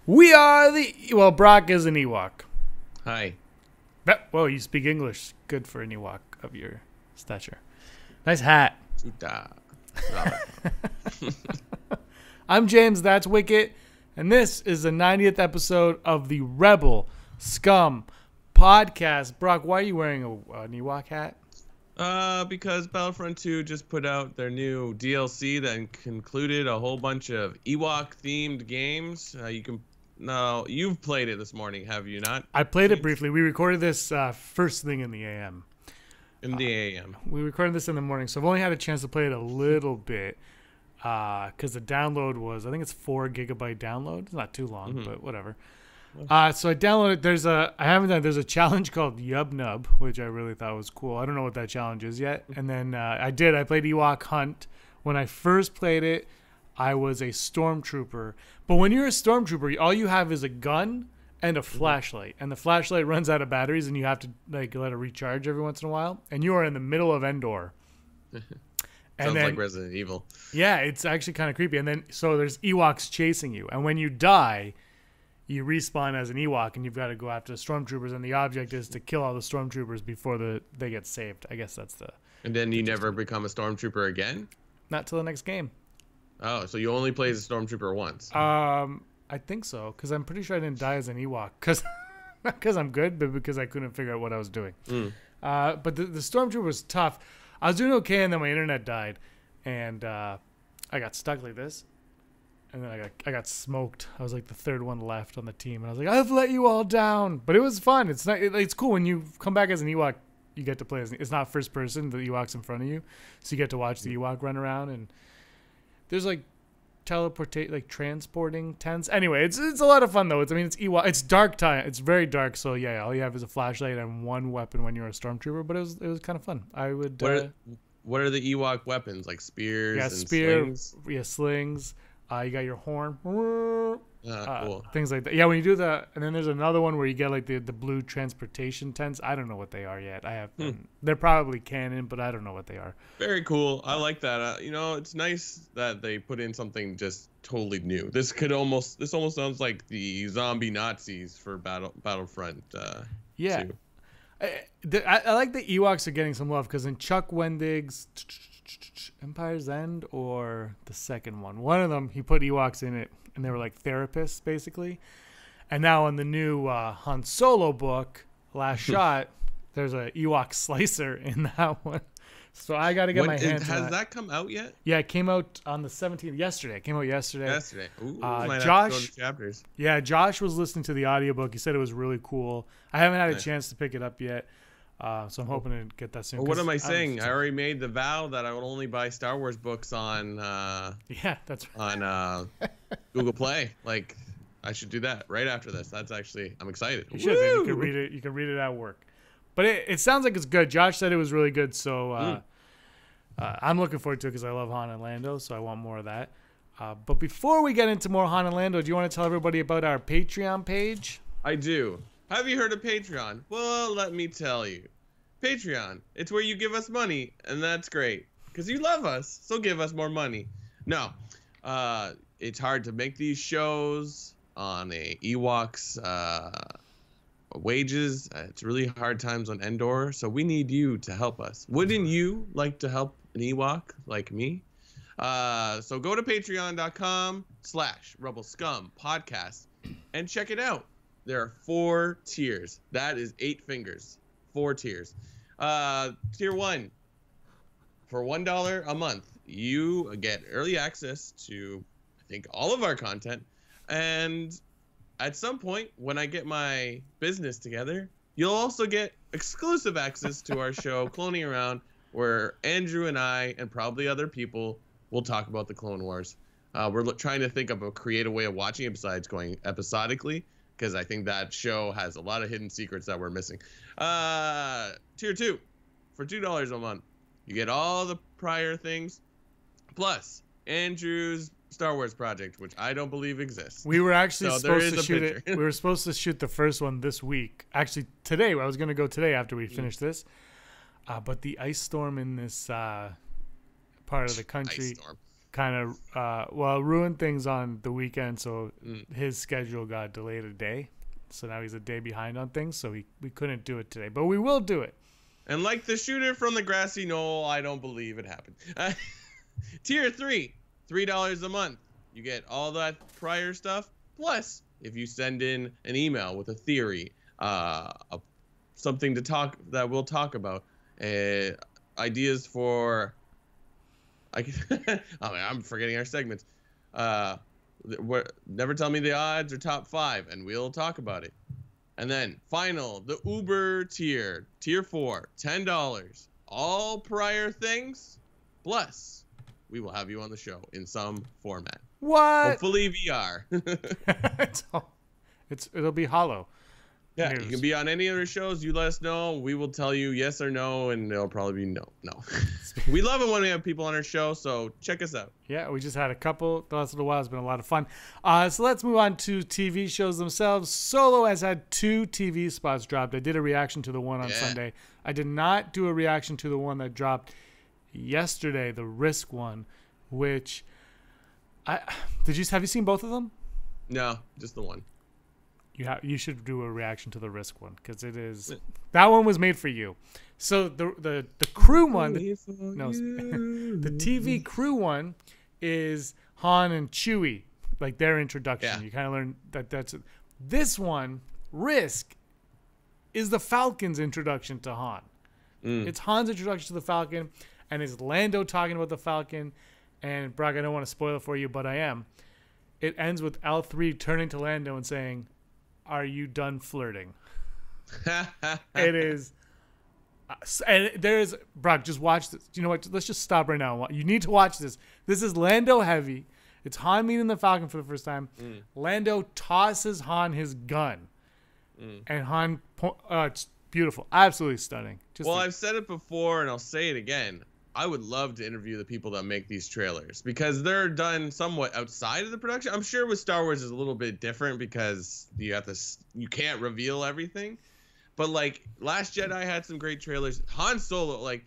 We are Brock is an Ewok. Hi. Whoa, you speak English. Good for an Ewok of your stature. Nice hat. Tuta. I'm James, that's Wicket, and this is the 90th episode of the Rebel Scum podcast. Brock, why are you wearing an Ewok hat? Because Battlefront 2 just put out their new DLC that concluded a whole bunch of Ewok-themed games. You've played it this morning, have you not? I played it briefly. We recorded this first thing in the AM. In the AM. We recorded this in the morning, so I've only had a chance to play it a little bit. Because the download was, I think it's 4 gigabyte download. It's not too long, but whatever. So I downloaded. There's a challenge called Yub Nub, which I really thought was cool. I don't know what that challenge is yet. And then I played Ewok Hunt. When I first played it, I was a stormtrooper. But when you're a stormtrooper, all you have is a gun and a flashlight. And the flashlight runs out of batteries, and you have to let it recharge every once in a while. And you are in the middle of Endor. Sounds like Resident Evil. Yeah, it's actually kind of creepy. And then so there's Ewoks chasing you, and when you die, you respawn as an Ewok, and you've got to go after the stormtroopers. And the object is to kill all the stormtroopers before they get saved. I guess that's the. And then you never become a stormtrooper again? Not till the next game. Oh, so you only play as a stormtrooper once? I think so, because I'm pretty sure I didn't die as an Ewok, not because I'm good, but because I couldn't figure out what I was doing. But the stormtrooper was tough. I was doing okay, and then my internet died, and I got stuck like this, and then I got smoked. I was like the third one left on the team, and I was like, I've let you all down. But it was fun. It's cool when you come back as an Ewok. You get to play it's not first person. The Ewok's in front of you, so you get to watch the Ewok run around, and there's like transporting tents. Anyway, it's a lot of fun though. It's Ewok. It's dark time. It's very dark. So yeah, all you have is a flashlight and one weapon when you're a stormtrooper. But it was kind of fun. I would. What are the Ewok weapons, like spears? Yeah, and slings? Yeah, slings. You got your horn. Cool. Things like that. Yeah, when you do that, and then there's another one where you get like the blue transportation tents. I don't know what they are yet. They're probably canon, but I don't know what they are. Very cool. I like that. It's nice that they put in something just totally new. This almost sounds like the zombie Nazis for Battlefront. Yeah. 2. I like the Ewoks are getting some love, because in Chuck Wendig's Empire's End or the second one of them, he put Ewoks in it, and they were like therapists basically. And now in the new Han Solo book, Last Shot, there's a Ewok slicer in that one. So I got to get my hands on Has that come out yet? Yeah, it came out on the 17th. Yesterday. It came out yesterday. Ooh, might have to Josh, go to chapters. Yeah, Josh was listening to the audiobook. He said it was really cool. I haven't had a chance to pick it up yet, so I'm hoping to get that soon. Well, what am I saying? I already made the vow that I would only buy Star Wars books on that's right. on Google Play. Like, I should do that right after this. I'm excited. You should. You can read it. You can read it at work. But it sounds like it's good. Josh said it was really good, so I'm looking forward to it because I love Han and Lando, so I want more of that. But before we get into more Han and Lando, do you want to tell everybody about our Patreon page? I do. Have you heard of Patreon? Well, let me tell you. Patreon, it's where you give us money, and that's great because you love us, so give us more money. No, it's hard to make these shows on a Ewoks wages. It's really hard times on Endor, so we need you to help us. Wouldn't you like to help an Ewok like me? So go to patreon.com/Rebel Scum podcast and check it out. There are 4 tiers. That is 8 fingers. 4 tiers. Tier 1, for $1 a month, you get early access to, I think, all of our content. And at some point, when I get my business together, you'll also get exclusive access to our show, Cloning Around, where Andrew and I, and probably other people, will talk about the Clone Wars. We're trying to think of a creative way of watching it besides going episodically, because I think that show has a lot of hidden secrets that we're missing. Tier 2, for $2 a month, you get all the prior things, plus Andrew's Star Wars project, which I don't believe exists. We were actually supposed to shoot it. We were supposed to shoot the first one this week. Actually, today. I was going to go today after we finish this. But the ice storm in this part of the country. kind of ruined things on the weekend, so his schedule got delayed a day. So now he's a day behind on things, so we couldn't do it today, but we will do it. And like the shooter from the grassy knoll, I don't believe it happened. Tier 3, $3 a month. You get all that prior stuff. Plus, if you send in an email with a theory, something to talk that we'll talk about, ideas for, I'm forgetting our segments. Never tell me the odds or top 5, and we'll talk about it. And then final, the Uber tier, tier 4, $10. All prior things, plus we will have you on the show in some format. What? Hopefully VR. It'll be hollow. Yeah, you can be on any other shows. You let us know. We will tell you yes or no, and it'll probably be no. We love it when we have people on our show, so check us out. Yeah, we just had a couple the last little while. It's been a lot of fun. So let's move on to TV shows themselves. Solo has had 2 TV spots dropped. I did a reaction to the one on Sunday. I did not do a reaction to the one that dropped yesterday, the Risk one, which have you seen both of them? No, just the one. You should do a reaction to the Risk one, because it is that one was made for you. So the crew one, the TV crew one is Han and Chewie, like their introduction. Yeah. You kind of learn that's it. This one, Risk, is the Falcon's introduction to Han. It's Han's introduction to the Falcon, and it's Lando talking about the Falcon. And Brock, I don't want to spoil it for you, but I am. It ends with L3 turning to Lando and saying, "Are you done flirting?" It is, and there's Brock. Just watch this. You know what? Let's just stop right now. You need to watch this. This is Lando heavy. It's Han meeting the Falcon for the first time. Lando tosses Han his gun, and Han. It's beautiful, absolutely stunning. I've said it before, and I'll say it again. I would love to interview the people that make these trailers, because they're done somewhat outside of the production. I'm sure with Star Wars is a little bit different because you can't reveal everything. But like Last Jedi had some great trailers. Han Solo, like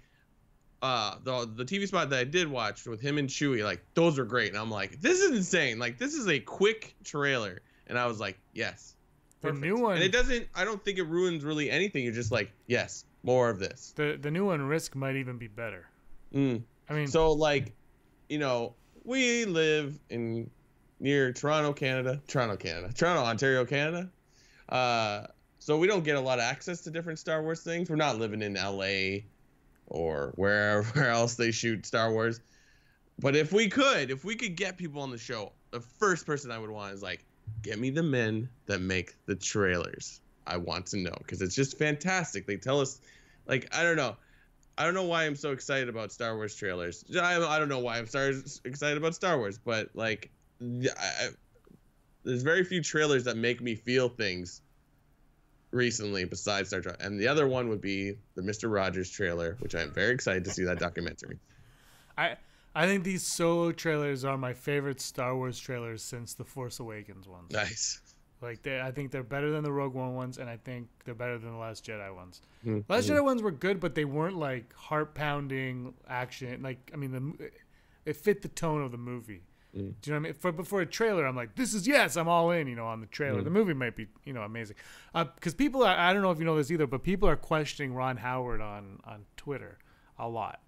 the TV spot that I did watch with him and Chewie, like those are great. And I'm like, this is insane. Like this is a quick trailer, and I was like, yes. Perfect. The new one, and I don't think it ruins really anything. You're just like, yes, more of this. The new one, Risk, might even be better. I mean, so like, we live near Toronto, Ontario, Canada. So we don't get a lot of access to different Star Wars things. We're not living in LA or wherever else they shoot Star Wars. But if we could get people on the show, the first person I would want is like, get me the men that make the trailers. I want to know, because it's just fantastic. They tell us, like, I don't know why I'm so excited about Star Wars trailers. I don't know why I'm excited about Star Wars, but like, there's very few trailers that make me feel things recently besides Star Trek. And the other one would be the Mr. Rogers trailer, which I'm very excited to see that documentary. I think these Solo trailers are my favorite Star Wars trailers since the Force Awakens ones. Nice. Like I think they're better than the Rogue One ones, and I think they're better than the Last Jedi ones. Last Jedi ones were good, but they weren't like heart-pounding action. Like, I mean, it fit the tone of the movie. Do you know what I mean? Before a trailer, I'm like, I'm all in, on the trailer. The movie might be, amazing. Because people I don't know if you know this either, but people are questioning Ron Howard on Twitter a lot.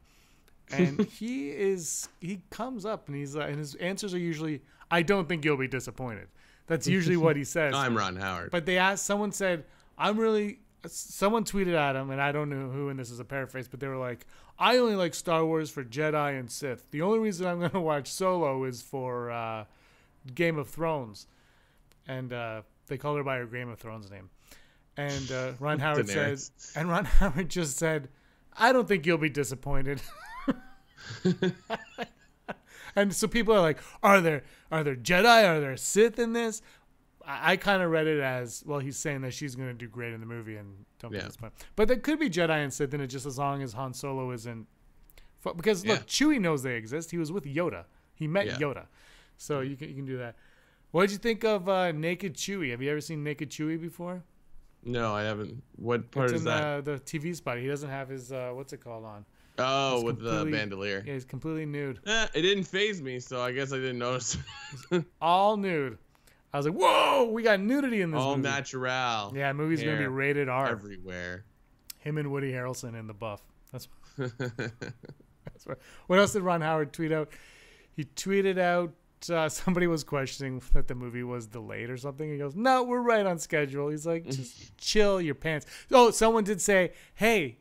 And he comes up and and his answers are usually, "I don't think you'll be disappointed." That's usually what he says. I'm Ron Howard. But someone said, someone tweeted at him, and I don't know who, and this is a paraphrase, but they were like, "I only like Star Wars for Jedi and Sith. The only reason I'm going to watch Solo is for Game of Thrones." And they called her by her Game of Thrones name. And Ron Howard Ron Howard just said, "I don't think you'll be disappointed." And so people are like, are there Jedi? Are there Sith in this? I kind of read it as, well, he's saying that she's going to do great in the movie and don't be disappointed. But there could be Jedi and Sith in it, just as long as Han Solo isn't. Because look, Chewie knows they exist. He was with Yoda. He met Yoda, so you can do that. What did you think of Naked Chewie? Have you ever seen Naked Chewie before? No, I haven't. What part is that? The TV spot. He doesn't have his what's it called on. Oh, with the bandolier. Yeah, he's completely nude. It didn't faze me, so I guess I didn't notice. All nude. I was like, whoa, we got nudity in this all movie. Natural. Yeah, movie's going to be rated R. Everywhere. Him and Woody Harrelson in the buff. That's what else did Ron Howard tweet out? He tweeted out somebody was questioning that the movie was delayed or something. He goes, no, we're right on schedule. He's like, just chill your pants. Oh, someone did say, hey,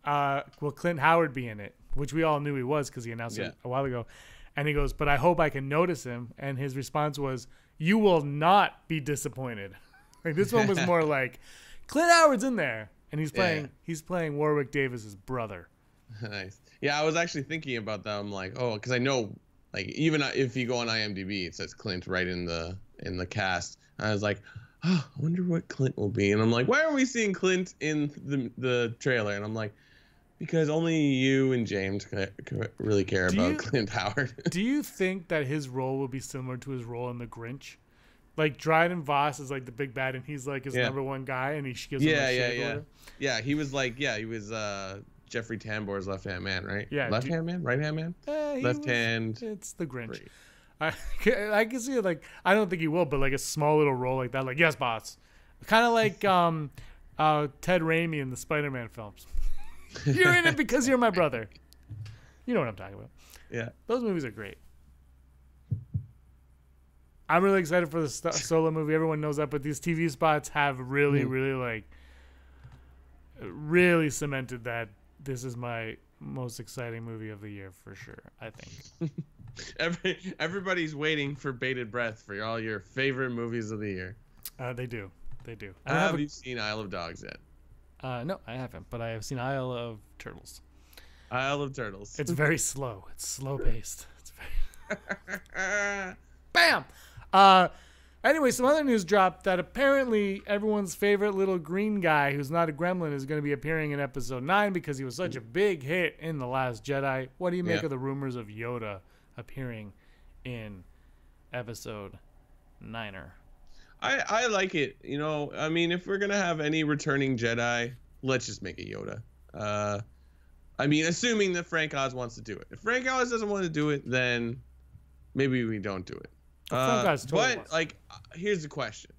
will Clint Howard be in it? Which we all knew he was because he announced it a while ago. And he goes, but I hope I can notice him. And his response was, you will not be disappointed. Like this one was more like, Clint Howard's in there. And he's playing Warwick Davis's brother. Nice. Yeah, I was actually thinking about that. I'm like, oh, because I know, like, even if you go on IMDb, it says Clint right in the cast. I was like, oh, I wonder what Clint will be. And I'm like, why are we seeing Clint in the trailer? And I'm like, because only you and James really care about Clint Howard. Do you think that his role will be similar to his role in The Grinch? Like Dryden Voss is like the big bad, and he's like his number one guy, and he gives him Yeah, he was Jeffrey Tambor's left-hand man, right? Yeah. Left-hand man? Right-hand man? Left-hand. It's The Grinch. I can see it, like, I don't think he will, but like a small little role like that, like, yes, boss. Kind of like Ted Raimi in the Spider-Man films. You're in it because you're my brother. You know what I'm talking about. Yeah. Those movies are great. I'm really excited for the Solo movie. Everyone knows that, but these TV spots have really cemented that this is my most exciting movie of the year for sure, I think. Everybody's waiting for bated breath for all your favorite movies of the year. They do. Have you seen Isle of Dogs yet? No, I haven't, but I have seen Isle of Turtles. Isle of Turtles. It's very slow. It's slow paced. It's very Bam! Anyway, some other news dropped that apparently everyone's favorite little green guy who's not a gremlin is going to be appearing in episode 9 because he was such a big hit in The Last Jedi. What do you make of the rumors of Yoda appearing in episode 9er? I like it. You know, I mean, if we're going to have any returning Jedi, let's just make it Yoda. I mean, assuming that Frank Oz wants to do it. If Frank Oz doesn't want to do it, then maybe we don't do it. But like, here's the question: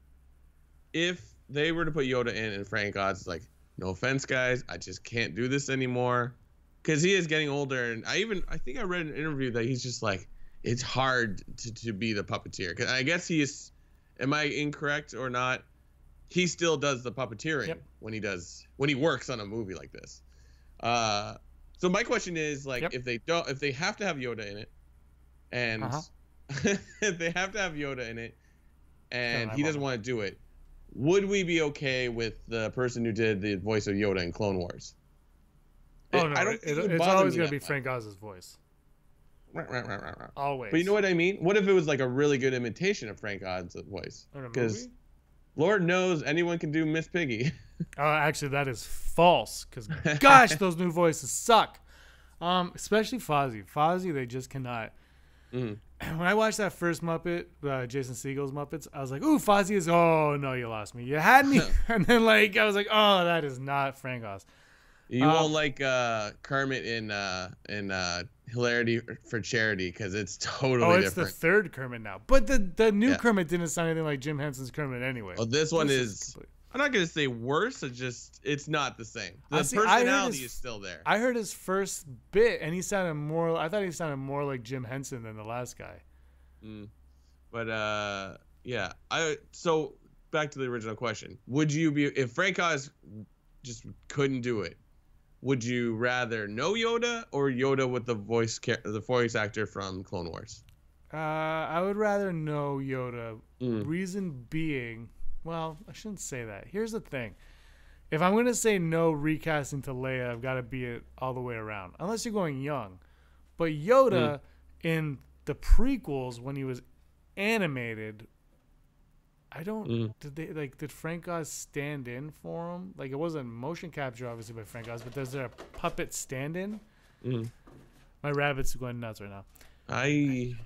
if they were to put Yoda in, and Frank Oz is like, "No offense, guys, I just can't do this anymore," because he is getting older, and I think I read an interview that he's just like, it's hard to be the puppeteer. Because I guess he is. Am I incorrect or not? He still does the puppeteering when he works on a movie like this. So my question is like, if they have to have Yoda in it, and if they have to have Yoda in it, and he doesn't want to do it, would we be okay with the person who did the voice of Yoda in Clone Wars? Oh, no, it's always going to be Frank Oz's voice. Always. But you know what I mean? What if it was like a really good imitation of Frank Oz's voice? Because Lord knows anyone can do Miss Piggy. Actually, that is false. Because, gosh, those new voices suck. Especially Fozzie. Fozzie, they just cannot. When I watched that first Muppet, Jason Segel's Muppets, I was like, ooh, Fozzie is, oh, no, you lost me. You had me. And then, like, I was like, oh, that is not Frank Oz. You won't like Kermit in Hilarity for Charity because it's totally different. Oh, it's the third Kermit now. But the new Kermit didn't sound anything like Jim Henson's Kermit anyway. Well, this one is I'm not going to say worse. It's not the same. The personality is still there. I heard his first bit, and I thought he sounded more like Jim Henson than the last guy. But, yeah. So, back to the original question. Would you be, if Frank Oz just couldn't do it, would you rather know Yoda or Yoda with the voice actor from Clone Wars? I would rather know Yoda. Reason being, well, I shouldn't say that. Here's the thing. If I'm going to say no recasting to Leia, I've got to be it all the way around. Unless you're going young. But Yoda in the prequels when he was animated, I don't. Did Frank Oz stand in for him? Like, it wasn't motion capture, obviously, by Frank Oz, but is there a puppet stand-in? My rabbit's going nuts right now. I'm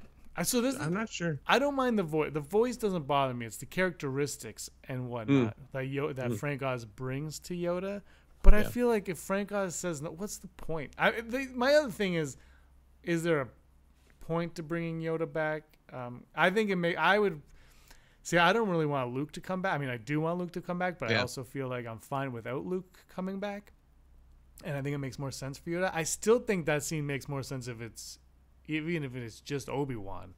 not sure. I don't mind the voice. The voice doesn't bother me. It's the characteristics and whatnot that Frank Oz brings to Yoda. But I feel like if Frank Oz says no, what's the point? My other thing is there a point to bringing Yoda back? I think I would see. I don't really want Luke to come back. I mean, I do want Luke to come back, but I also feel like I'm fine without Luke coming back. And I think it makes more sense for Yoda. I still think that scene makes more sense if it's even if it's just Obi-Wan,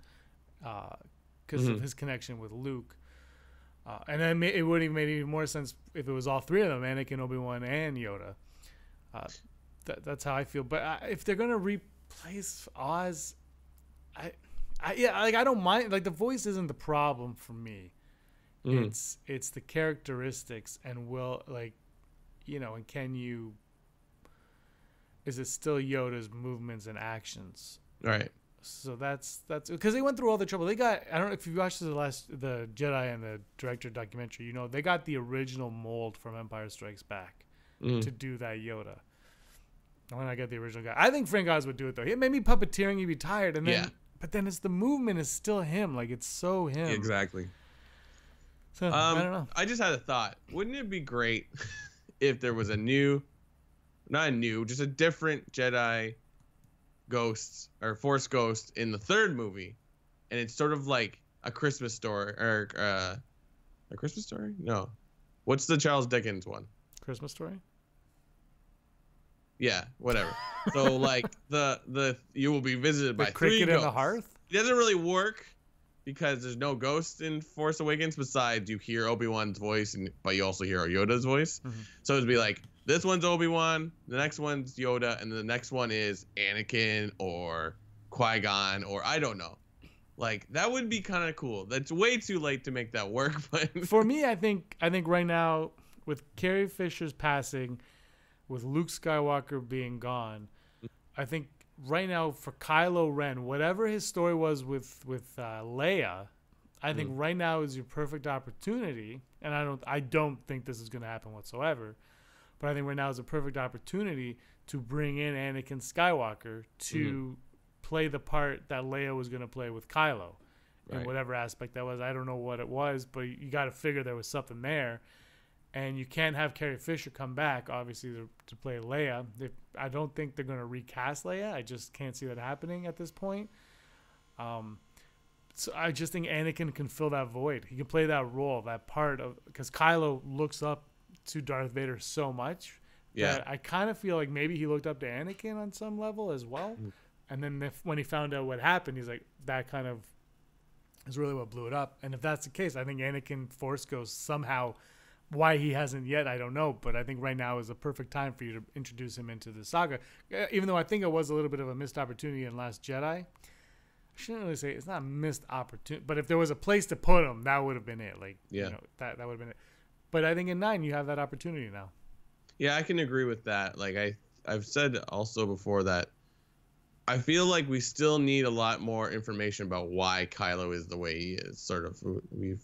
because of his connection with Luke. And then it would have made even more sense if it was all three of them: Anakin, Obi-Wan, and Yoda. That's how I feel. But if they're gonna replace Oz, I don't mind. Like, the voice isn't the problem for me. It's the characteristics and and can you? Is it still Yoda's movements and actions? Right. So that's because they went through all the trouble. They got, I don't know if you watched the Jedi and the director documentary, they got the original mold from Empire Strikes Back to do that Yoda. When I get the original guy, I think Frank Oz would do it though. It made me puppeteering, you'd be tired, and then but then it's the movement is still him. Like, it's so him. Exactly. So I don't know. I just had a thought. Wouldn't it be great if there was just a different Jedi ghost or Force ghost in the third movie, and it's sort of like a Christmas story or a Christmas story? No, what's the Charles Dickens one? Christmas Story. Yeah, whatever. So like the you will be visited by cricket three in the hearth. It doesn't really work because there's no ghost in Force Awakens besides you hear Obi-Wan's voice, but you also hear Yoda's voice. So it'd be like, this one's Obi-Wan, the next one's Yoda, and the next one is Anakin or Qui-Gon, or I don't know. Like, that would be kind of cool. That's way too late to make that work, but for me, I think right now, with Carrie Fisher's passing, with Luke Skywalker being gone, I think right now for Kylo Ren, whatever his story was with Leia, I think right now is your perfect opportunity. And I don't think this is going to happen whatsoever. But I think right now is a perfect opportunity to bring in Anakin Skywalker to play the part that Leia was going to play with Kylo, in whatever aspect that was. I don't know what it was, but you got to figure there was something there. And you can't have Carrie Fisher come back, obviously, to play Leia. I don't think they're going to recast Leia. I just can't see that happening at this point. So I just think Anakin can fill that void. He can play that role, that part of, because Kylo looks up to Darth Vader so much that I kind of feel like maybe he looked up to Anakin on some level as well. And then when he found out what happened, he's like, that kind of is really what blew it up. And if that's the case, I think Anakin Force Ghost somehow, why he hasn't yet, I don't know. But I think right now is the perfect time for you to introduce him into the saga. Even though I think it was a little bit of a missed opportunity in Last Jedi. I shouldn't really say it's not a missed opportunity, but if there was a place to put him, that would have been it. Like, that would have been it. But I think in 9, you have that opportunity now. Yeah, I can agree with that. Like, I've said also before that I feel like we still need a lot more information about why Kylo is the way he is. Sort of, we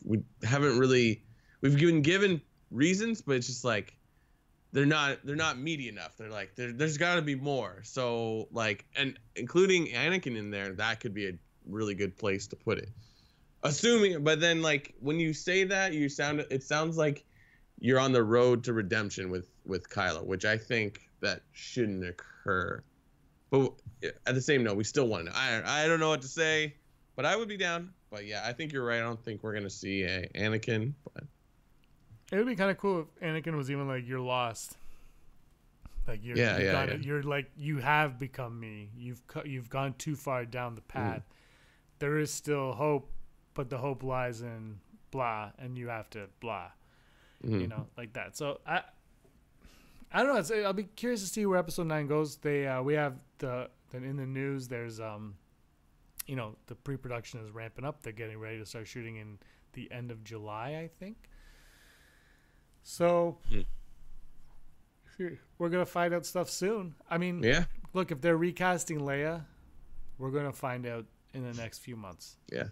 haven't really, we've been given reasons, but it's just like they're not meaty enough. They're like, there's got to be more. So like, and including Anakin in there, that could be a really good place to put it. Assuming, but then like when you say that, it sounds like you're on the road to redemption with Kylo, which I think that shouldn't occur. But at the same note, we still want to know. I don't know what to say, but I would be down. But yeah, I think you're right. I don't think we're gonna see a Anakin. But it would be kind of cool if Anakin was even like, you're lost. Like you're like, you have become me. You've gone too far down the path. There is still hope, but the hope lies in blah, and you have to blah. Like that. So I don't know. I'll be curious to see where episode 9 goes. We have in the news. There's the pre-production is ramping up. They're getting ready to start shooting in the end of July, I think. So we're gonna find out stuff soon. I mean, look, if they're recasting Leia, we're gonna find out in the next few months. Yeah,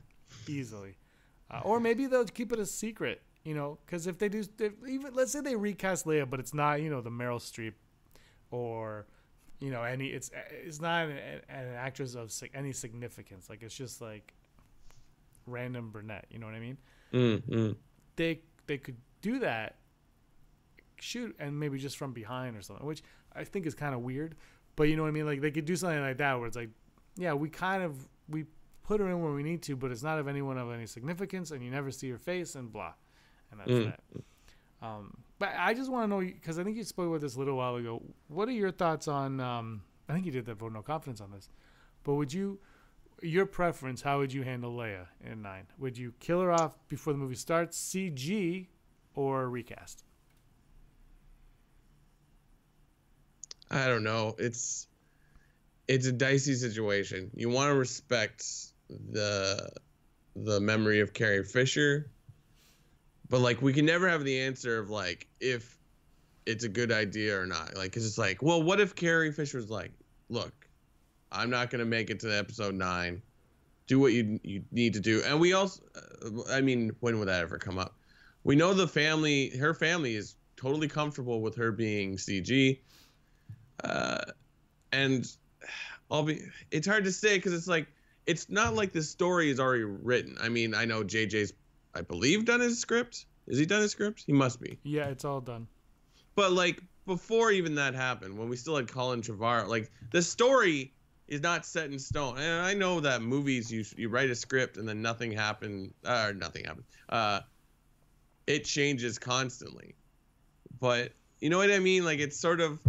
easily. Or maybe they'll keep it a secret. Because if they do, even let's say they recast Leia, but it's not, the Meryl Streep, or, it's not an actress of any significance. Like, it's just like random brunette. You know what I mean? They could do that, shoot and maybe just from behind or something, which I think is kind of weird. But you know what I mean? Like they could do something like that where it's like, yeah, we put her in where we need to, but it's not of anyone of any significance, and you never see her face, and blah, and that's that. But I just want to know, because I think you spoke about this a little while ago. What are your thoughts on? I think you did that vote no confidence on this, but your preference? How would you handle Leia in 9? Would you kill her off before the movie starts, CG, or recast? I don't know. It's a dicey situation. You want to respect the memory of Carrie Fisher, but like we can never have the answer of like if it's a good idea or not. Like, 'cause it's like, well, what if Carrie Fisher was like, look, I'm not gonna make it to episode 9. Do what you need to do. And we also, I mean, when would that ever come up? We know her family is totally comfortable with her being CG. And it's hard to say because it's like, it's not like the story is already written. I mean, I know JJ's, I believe, done his script. Is he done his script? He must be. Yeah, it's all done. But like before even that happened, when we still had Colin Trevorrow, like the story is not set in stone. And I know that movies, you write a script and then nothing happened. It changes constantly. But you know what I mean? Like it's sort of,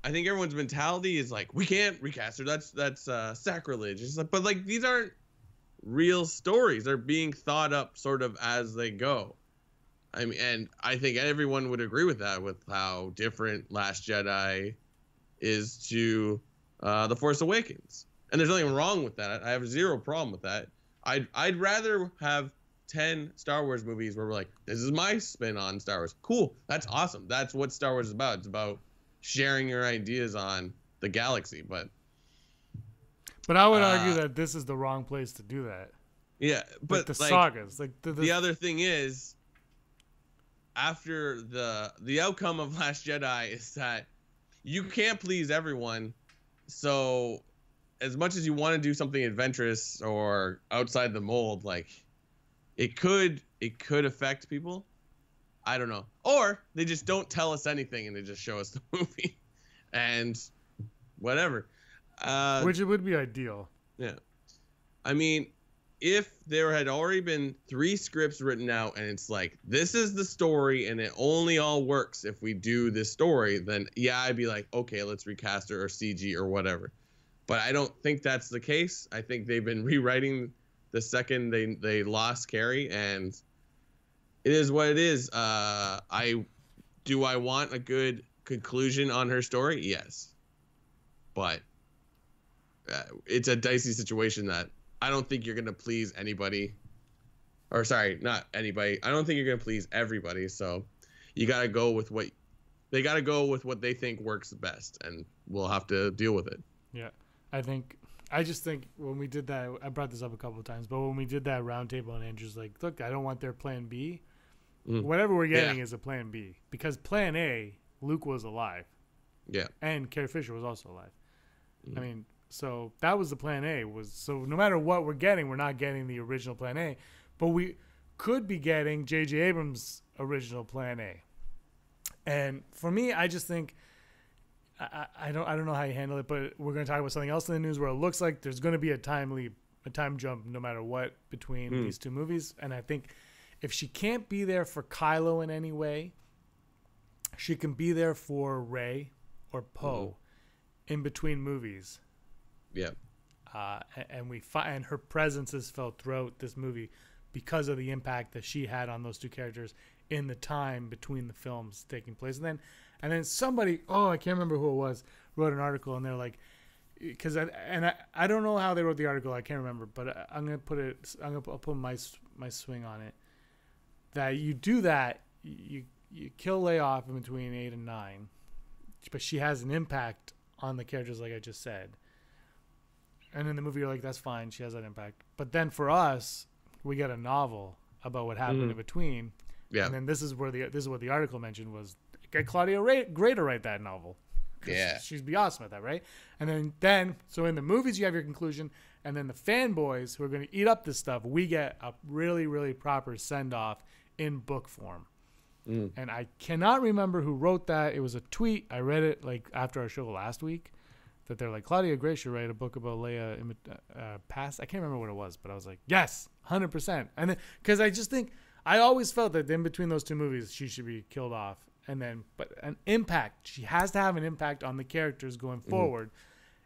I think everyone's mentality is like, we can't recast her. That's sacrilege. It's like, but like these aren't real stories. They're being thought up sort of as they go. I mean, and I think everyone would agree with that, with how different Last Jedi is to The Force Awakens. And there's nothing wrong with that. I have zero problem with that. I'd rather have 10 Star Wars movies where we're like, this is my spin on Star Wars. Cool. That's awesome. That's what Star Wars is about. It's about sharing your ideas on the galaxy. But I would argue that this is the wrong place to do that. Yeah, but like the sagas, like the other thing is, after the outcome of Last Jedi is that you can't please everyone. So as much as you want to do something adventurous or outside the mold, like it could affect people. I don't know. Or they just don't tell us anything and they just show us the movie and whatever. Which it would be ideal. Yeah. I mean, if there had already been 3 scripts written out and it's like, this is the story and it only all works if we do this story, then yeah, I'd be like, okay, let's recast her or CG or whatever. But I don't think that's the case. I think they've been rewriting the second they lost Carrie, and it is what it is. I want a good conclusion on her story? Yes. But it's a dicey situation that I don't think you're going to please anybody. Or sorry, not anybody. I don't think you're going to please everybody. So you got to go with what they think works best, and we'll have to deal with it. Yeah. I just think when we did that, I brought this up a couple of times, but when we did that roundtable and Andrew's like, look, I don't want their plan B. Whatever we're getting is a plan B, because plan A, Luke was alive. Yeah. And Carrie Fisher was also alive. I mean, so that was the plan A. So no matter what we're getting, we're not getting the original plan A, but we could be getting J.J. Abrams' original plan A. And for me, I just think, I don't know how you handle it, but we're going to talk about something else in the news where it looks like there's going to be a time jump no matter what between these two movies. And I think if she can't be there for Kylo in any way, she can be there for Rey or Poe in between movies. Yeah. And her presence is felt throughout this movie because of the impact that she had on those two characters in the time between the films taking place. And then somebody, I can't remember who it was, wrote an article, and they're like, because I don't know how they wrote the article, I can't remember, but I'll put my swing on it. That you do that, you kill Leia off in between 8 and 9, but she has an impact on the characters, like I just said. And in the movie, you're like, that's fine, she has that impact. But then for us, we get a novel about what happened in between. Yeah. And then this is what the article mentioned was, get Claudia Gray to write that novel. Yeah. She'd be awesome at that, right? And then so in the movies, you have your conclusion, and then the fanboys who are going to eat up this stuff, we get a really, really proper send-off in book form. And I cannot remember who wrote that. It was a tweet. I read it like after our show last week. That they're like, Claudia Gray should write a book about Leia past. I can't remember what it was, but I was like, yes, 100%. And then, because I just think, I always felt that in between those two movies, she should be killed off. And then, but an impact, she has to have an impact on the characters going forward.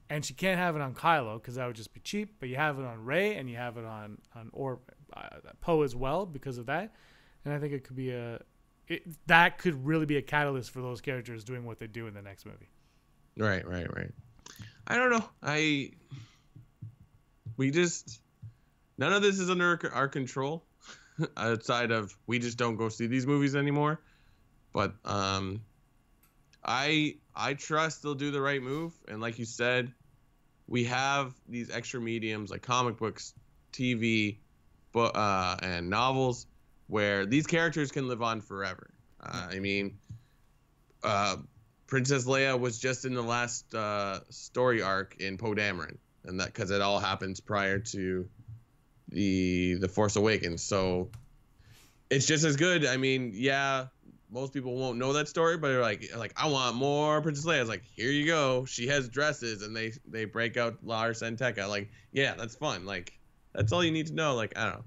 And she can't have it on Kylo because that would just be cheap. But you have it on Rey and you have it on Poe as well because of that. And I think it could be that could really be a catalyst for those characters doing what they do in the next movie. Right. I don't know. None of this is under our control outside of we just don't go see these movies anymore. But I trust they'll do the right move. And like you said, we have these extra mediums like comic books, TV, and novels where these characters can live on forever. Princess Leia was just in the last story arc in Poe Dameron, and that because it all happens prior to the Force Awakens. So it's just as good. I mean, yeah, most people won't know that story, but they're like I want more Princess Leia. It's like, here you go. She has dresses, and they break out Lars and Tekka. Like, yeah, that's fun. Like, that's all you need to know. Like, I don't know.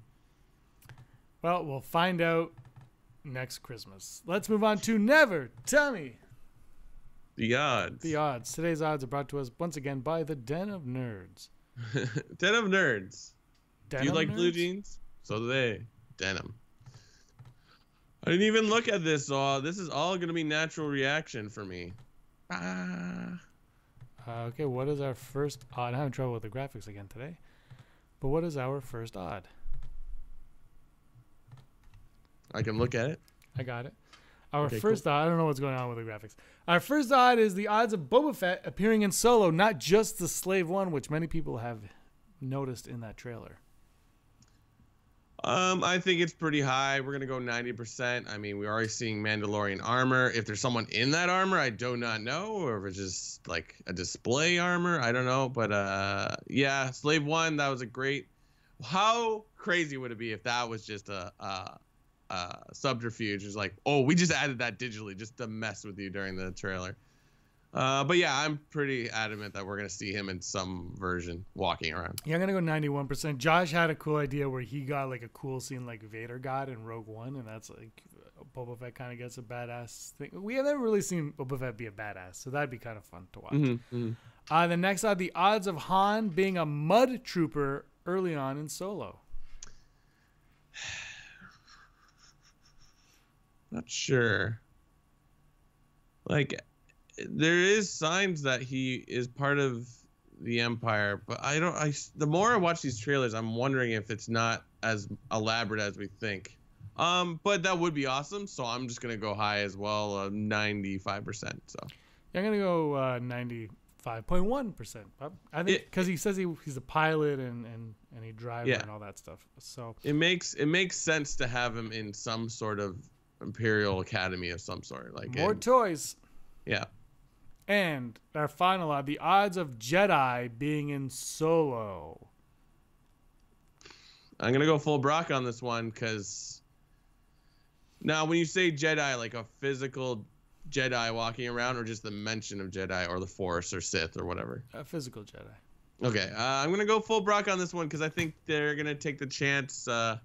Well, we'll find out next Christmas. Let's move on to Never Tell Me. The odds. The odds. Today's odds are brought to us once again by the Den of Nerds. Den of Nerds. Den do you of like Nerds? blue jeans? So do they. Denim. I didn't even look at this. This is all going to be natural reaction for me. Okay, what is our first odd? I'm having trouble with the graphics again today. But what is our first odd? I can look at it. I got it. Our first odd, I don't know what's going on with the graphics. Our first odd is the odds of Boba Fett appearing in Solo, not just the Slave One, which many people have noticed in that trailer. I think it's pretty high. We're going to go 90%. I mean, we're already seeing Mandalorian armor. If there's someone in that armor, I do not know. Or if it's just like a display armor, I don't know. But yeah, Slave One, that was a great... How crazy would it be if that was just a subterfuge? It's like, oh, we just added that digitally just to mess with you during the trailer. But yeah, I'm pretty adamant that we're going to see him in some version walking around. Yeah, I'm going to go 91%. Josh had a cool idea where he got like a cool scene like Vader got in Rogue One, and that's like Boba Fett kind of gets a badass thing. We have never really seen Boba Fett be a badass, so that'd be kind of fun to watch. The next odd, the odds of Han being a mud trooper early on in Solo. Not sure. Like, there is signs that he is part of the Empire, but the more I watch these trailers, I'm wondering if it's not as elaborate as we think. But that would be awesome, so I'm just gonna go high as well, 95%. So yeah, I'm gonna go 95.1%. I think because he says he's a pilot and he driver and all that stuff. So it makes sense to have him in some sort of Imperial Academy of some sort, like more toys. Yeah. And our final odd, the odds of Jedi being in Solo. I'm going to go full Brock on this one because now when you say Jedi, like a physical Jedi walking around or just the mention of Jedi or the Force or Sith or whatever? A physical Jedi. Okay. I'm going to go full Brock on this one because I think they're going to take the chance of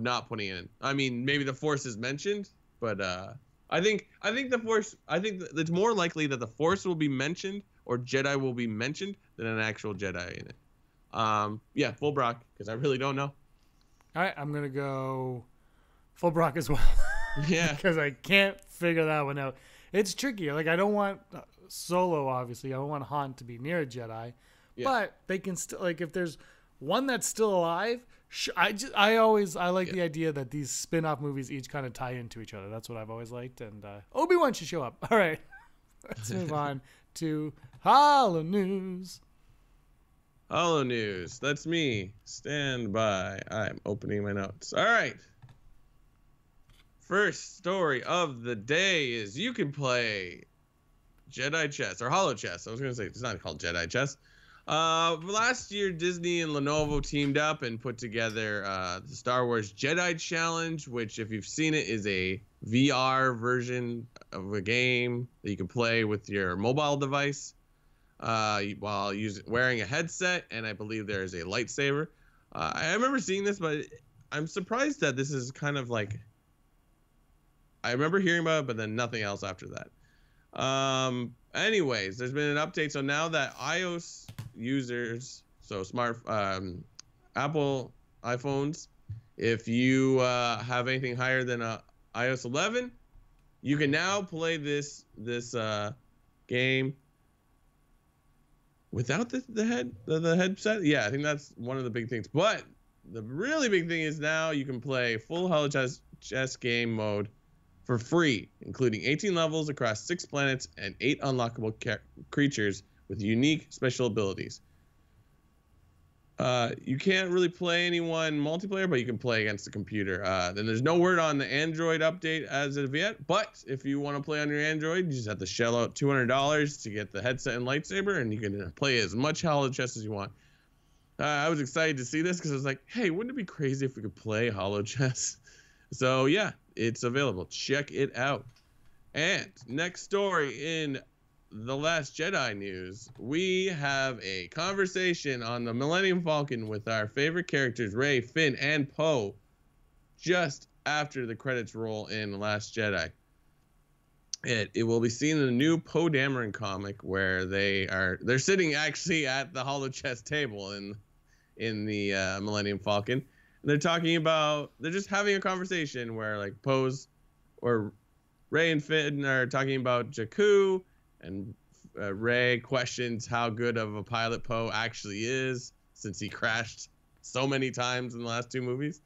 not putting it in. I mean, maybe the Force is mentioned, but... I think the Force. I think it's more likely that the Force will be mentioned or Jedi will be mentioned than an actual Jedi in it. Yeah, full Brock because I really don't know. All right, I'm gonna go full Brock as well. Yeah, because I can't figure that one out. It's tricky. Like I don't want Solo. Obviously, I don't want Han to be near a Jedi, but they can still like if there's one that's still alive. I like the idea that these spin-off movies each kind of tie into each other. That's what I've always liked, and Obi-Wan should show up. All right, let's move on to Holo News. Holo News. That's me. Stand by. I'm opening my notes. All right. First story of the day is you can play Jedi chess or Holo chess. I was going to say it's not called Jedi chess. Last year, Disney and Lenovo teamed up and put together the Star Wars Jedi Challenge, which, if you've seen it, is a VR version of a game that you can play with your mobile device while wearing a headset, and I believe there is a lightsaber. I remember seeing this, but I'm surprised that this is kind of like... I remember hearing about it, but then nothing else after that. Anyways, there's been an update. So now that iOS users, so Apple iPhones, if you have anything higher than iOS 11, you can now play this game without the headset. Yeah, I think that's one of the big things. But the really big thing is now you can play full holo chess game mode for free, including 18 levels across 6 planets and 8 unlockable creatures with unique special abilities. You can't really play anyone multiplayer, but you can play against the computer. Then there's no word on the Android update as of yet, but if you want to play on your Android, you just have to shell out $200 to get the headset and lightsaber, and you can play as much holo chess as you want. I was excited to see this because I was like, hey, wouldn't it be crazy if we could play holo chess? So yeah, it's available. Check it out. And next story in The Last Jedi news, we have a conversation on the Millennium Falcon with our favorite characters, Rey, Finn, and Poe, just after the credits roll in The Last Jedi. It will be seen in the new Poe Dameron comic where they're sitting actually at the holo chess table in the Millennium Falcon. They're just having a conversation where like or Rey and Finn are talking about Jakku, and Rey questions how good of a pilot Poe actually is since he crashed so many times in the last 2 movies.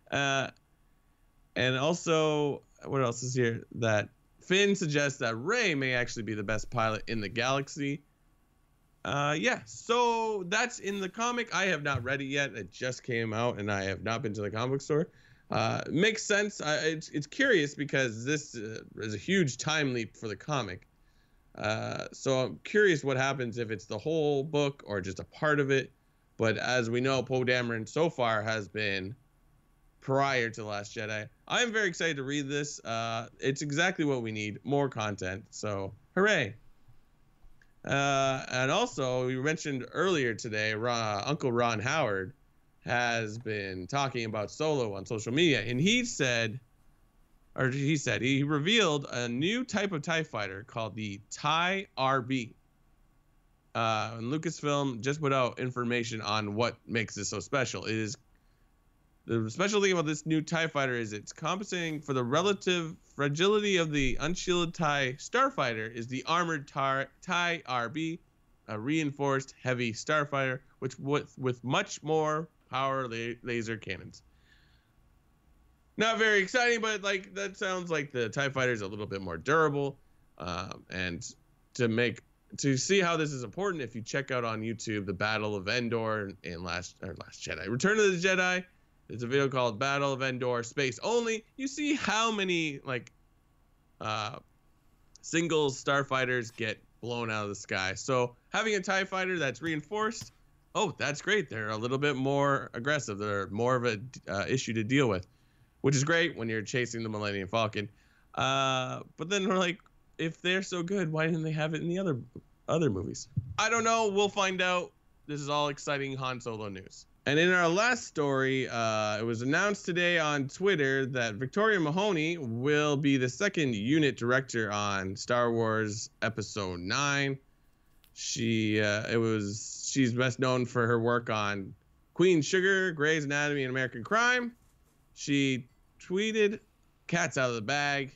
And also, what else is here? That Finn suggests that Rey may actually be the best pilot in the galaxy. Yeah, so that's in the comic. I have not read it yet. It just came out, and I have not been to the comic book store. Makes sense. It's curious because this is a huge time leap for the comic. So I'm curious what happens if it's the whole book or just a part of it. But as we know, Poe Dameron so far has been prior to The Last Jedi. I'm very excited to read this. It's exactly what we need, more content. So hooray. And also, we mentioned earlier today, Uncle Ron Howard has been talking about Solo on social media, and he revealed a new type of TIE fighter called the TIE RB. And Lucasfilm just put out information on what makes this so special. The special thing about this new TIE fighter is it's compensating for the relative fragility of the unshielded TIE starfighter is the armored TIE RB, a reinforced heavy starfighter, which with much more power laser cannons. Not very exciting, but like that sounds like the TIE fighter is a little bit more durable. And to see how this is important, if you check out on YouTube the Battle of Endor and Last Jedi, Return of the Jedi. There's a video called Battle of Endor Space Only. You see how many single starfighters get blown out of the sky. So having a TIE fighter that's reinforced, that's great. They're a little bit more aggressive. They're more of a issue to deal with, which is great when you're chasing the Millennium Falcon. But then we're like, if they're so good, why didn't they have it in the other movies? I don't know. We'll find out. This is all exciting Han Solo news. And in our last story, it was announced today on Twitter that Victoria Mahoney will be the second unit director on Star Wars Episode 9. She's best known for her work on Queen Sugar, Grey's Anatomy, and American Crime. She tweeted, "Cat's out of the bag.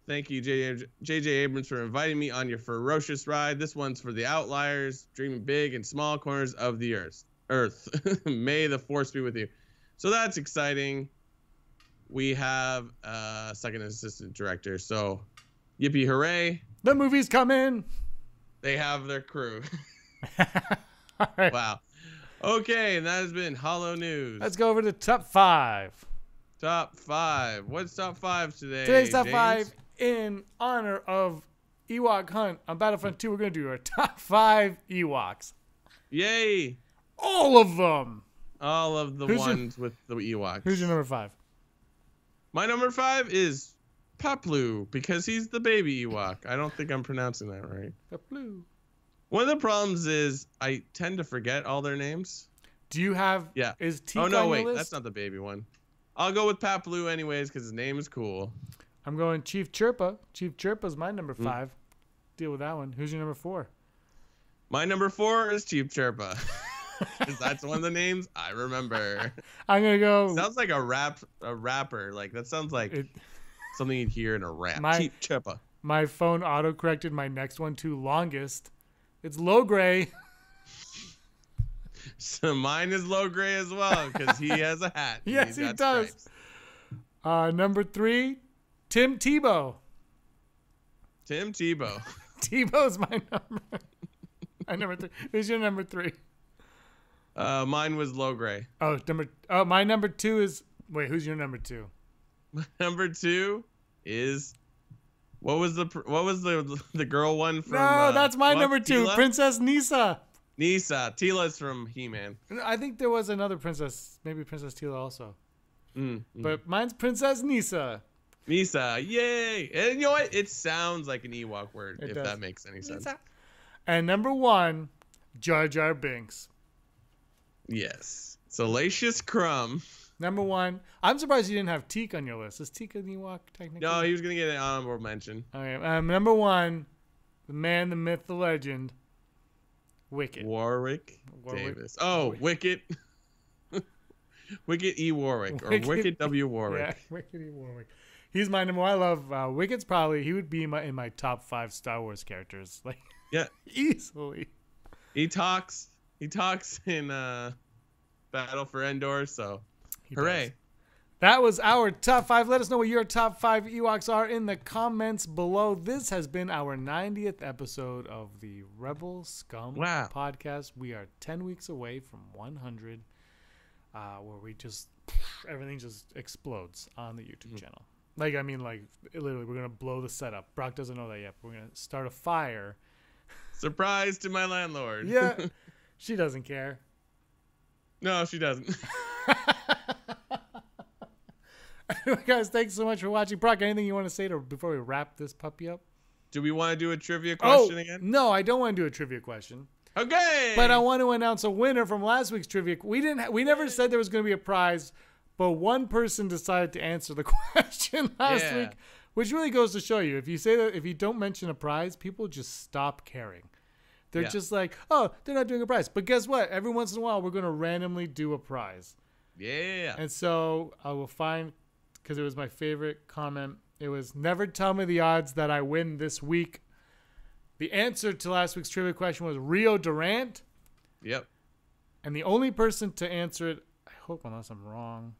Thank you, J.J. Abrams, for inviting me on your ferocious ride. This one's for the outliers, dreaming big in small corners of the earth. May the force be with you." So that's exciting. We have a second assistant director. So yippee hooray. The movie's coming. They have their crew. All right. Wow. Okay, and that has been Holo News. Let's go over to top 5. Top 5. What's top 5 today? Today's top James? 5 in honor of Ewok hunt on Battlefront 2. We're going to do our top 5 Ewoks. Yay! All of them. All of the ones with the Ewoks. Who's your number 5? My number 5 is Paplu, because he's the baby Ewok. I don't think I'm pronouncing that right. Paplu. One of the problems is I tend to forget all their names. Do you have... Yeah. Is Teak Oh, on no, your wait. list? That's not the baby one. I'll go with Paplu anyways, because his name is cool. I'm going Chief Chirpa. Chief Chirpa's my number 5. Deal with that one. Who's your number 4? My number 4 is Chief Chirpa. Because that's one of the names I remember. I'm going to go... Sounds like a rapper. Like, that sounds like something you'd hear in a rap. Chief Chirpa. My phone auto-corrected my next one to longest. It's Low Gray. So mine is Low Gray as well, because he has a hat. Yes, he does. Number 3, Tim Tebow. Tim Tebow. Tebow's my number. My number 3. Who's your number 3? Mine was Low Gray. My number 2 is... Wait, who's your number 2? My number 2 is... What was the girl one from... No, that's my number 2. Tila? Princess Nisa. Nisa. Tila's from He-Man. I think there was another princess. Maybe Princess Tila also. But mine's Princess Nisa. Nisa. Yay. And you know what? It sounds like an Ewok word, if that makes any sense. Nisa. And number 1, Jar Jar Binks. Yes. Salacious Crumb. Number 1. I'm surprised you didn't have Teak on your list. Is Teak an Ewok technically? No, he was going to get an honorable mention. Okay. Number 1, the man, the myth, the legend, Wicket. Warwick Davis. Oh, Wicket. Wicket E. Warwick. Or Wicket W. Warwick. Yeah, Wicket E. Warwick. He's my number 1. I love Wicket's probably... He would be in my top 5 Star Wars characters. Like, yeah. Easily. He talks in Battle for Endor, so hooray. Does. That was our top 5. Let us know what your top 5 Ewoks are in the comments below. This has been our 90th episode of the Rebel Scum podcast. We are 10 weeks away from 100, where we just... Everything just explodes on the YouTube channel. Like, I mean, like, literally, we're going to blow the setup. Brock doesn't know that yet. We're going to start a fire. Surprise to my landlord. Yeah. She doesn't care. No, she doesn't. Anyway, guys, thanks so much for watching. Brock, anything you want to say before we wrap this puppy up? Do we want to do a trivia question again? No, I don't want to do a trivia question. Okay. But I want to announce a winner from last week's trivia. We never said there was going to be a prize, but one person decided to answer the question last week, which really goes to show you, if you don't mention a prize, people just stop caring. They're just like, oh, they're not doing a prize. But guess what? Every once in a while, we're going to randomly do a prize. Yeah. And so I will find, because it was my favorite comment, it was, never tell me the odds that I win this week. The answer to last week's trivia question was Rio Durant. Yep. And the only person to answer it, I hope unless I'm wrong,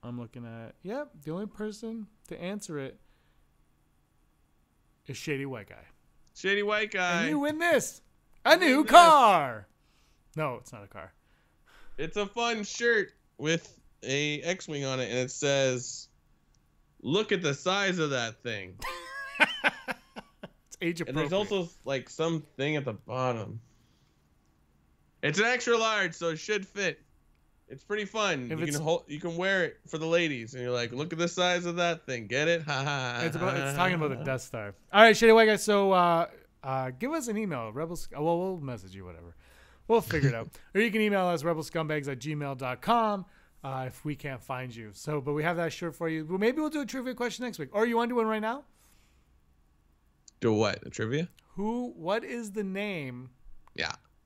I'm looking at, the only person to answer it is Shady White Guy. Shady White Guy. And you win this. A new car. No, it's not a car. It's a fun shirt with a X-Wing on it, and it says, look at the size of that thing. It's age appropriate. And there's also like something at the bottom. It's an extra large, so it should fit. It's pretty fun. You can wear it for the ladies, and you're like, look at the size of that thing. Get it? Ha ha. It's talking about the Death Star. All right, Shady White Guy. So give us an email, Rebels. Well, we'll message you, whatever. We'll figure it out. Or you can email us rebelscumbags@gmail.com if we can't find you. So, but we have that shirt for you. Well, maybe we'll do a trivia question next week. Or you want to do one right now? Do what? A trivia? What is the name?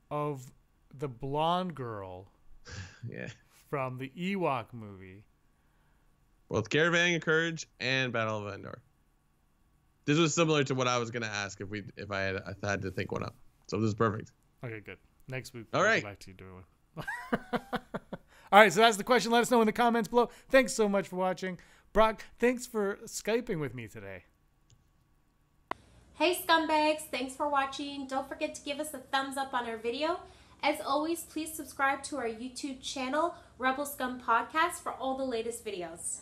Of the blonde girl? From the Ewok movie. Both Caravan of Courage and Battle of Endor. This was similar to what I was gonna ask if I had to think one up. So this is perfect. Okay, good. Next week. All right. Go back to you doing one. All right, so that's the question. Let us know in the comments below. Thanks so much for watching. Brock, thanks for Skyping with me today. Hey scumbags, thanks for watching. Don't forget to give us a thumbs up on our video. As always, please subscribe to our YouTube channel, Rebel Scum Podcast, for all the latest videos.